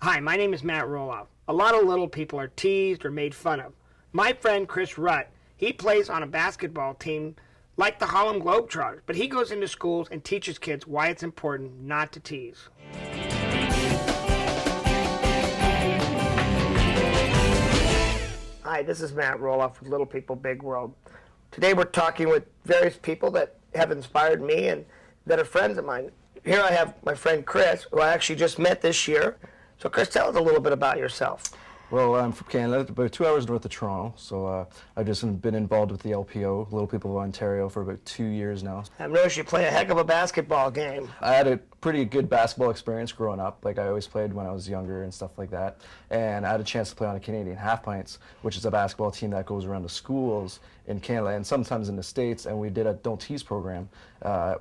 Hi, my name is Matt Roloff. A lot of little people are teased or made fun of. My friend Chris Rutte, he plays on a basketball team like the Harlem Globetrotters, but he goes into schools and teaches kids why it's important not to tease. Hi, this is Matt Roloff with Little People Big World. Today we're talking with various people that have inspired me and that are friends of mine. Here I have my friend Chris, who I actually just met this year. So Chris, tell us a little bit about yourself. Well, I'm from Canada, about 2 hours north of Toronto, so I've just been involved with the LPO, Little People of Ontario, for about 2 years now. I've noticed you play a heck of a basketball game. I had a pretty good basketball experience growing up. Like, I always played when I was younger and stuff like that. And I had a chance to play on a Canadian Half Pints, which is a basketball team that goes around to schools in Canada and sometimes in the States. And we did a Don't Tease program,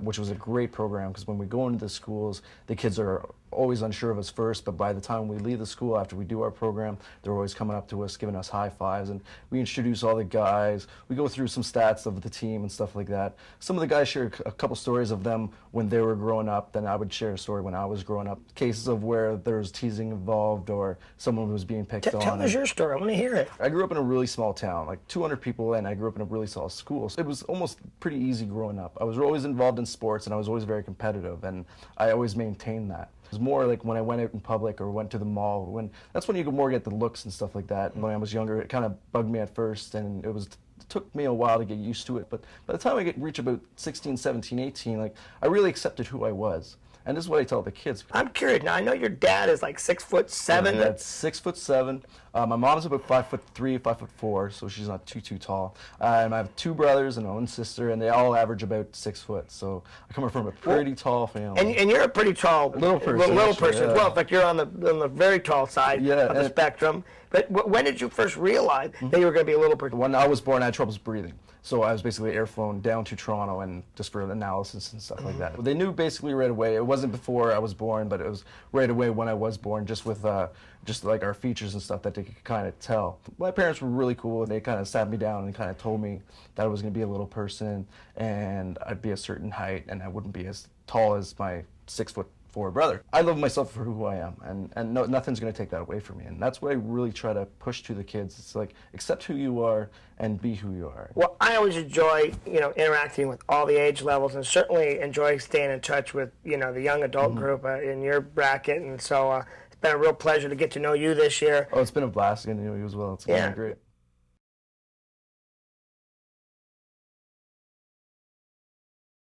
which was a great program because when we go into the schools, the kids are always unsure of us first, but by the time we leave the school after we do our program, they're always coming up to us, giving us high fives, and we introduce all the guys. We go through some stats of the team and stuff like that. Some of the guys share a couple stories of them when they were growing up, then I would share a story when I was growing up. Cases of where there was teasing involved or someone was being picked on. Tell us your story, I want to hear it. I grew up in a really small town, like 200 people, and I grew up in a really small school. So it was almost pretty easy growing up. I was always involved in sports, and I was always very competitive, and I always maintained that. It was more like when I went out in public or went to the mall, that's when you could more get the looks and stuff like that. And when I was younger, it kind of bugged me at first, and it took me a while to get used to it. But by the time I reached about 16, 17, 18, like, I really accepted who I was. And this is what I tell the kids. I'm curious. Now, I know your dad is like 6'7". Yeah, that's 6'7". My mom's about 5'3", 5'4", so she's not too tall. And I have two brothers and my own sister, and they all average about 6 foot. So I come from a pretty tall family. And you're a pretty tall little person as well. In fact, you're on the very tall side of the spectrum. But when did you first realize that you were going to be a little person? When I was born, I had troubles breathing. So I was basically air flown down to Toronto and just for analysis and stuff like that. They knew basically right away. It wasn't before I was born, but it was right away when I was born, just with just like our features and stuff that they could kind of tell. My parents were really cool. They kind of sat me down and kind of told me that I was going to be a little person and I'd be a certain height and I wouldn't be as tall as my 6'4" brother. I love myself for who I am, and nothing's going to take that away from me. And that's what I really try to push to the kids. It's like, accept who you are and be who you are. Well, I always enjoy, interacting with all the age levels, and certainly enjoy staying in touch with, the young adult group in your bracket. And so it's been a real pleasure to get to know you this year. Oh, it's been a blast getting to know you as well. It's been great.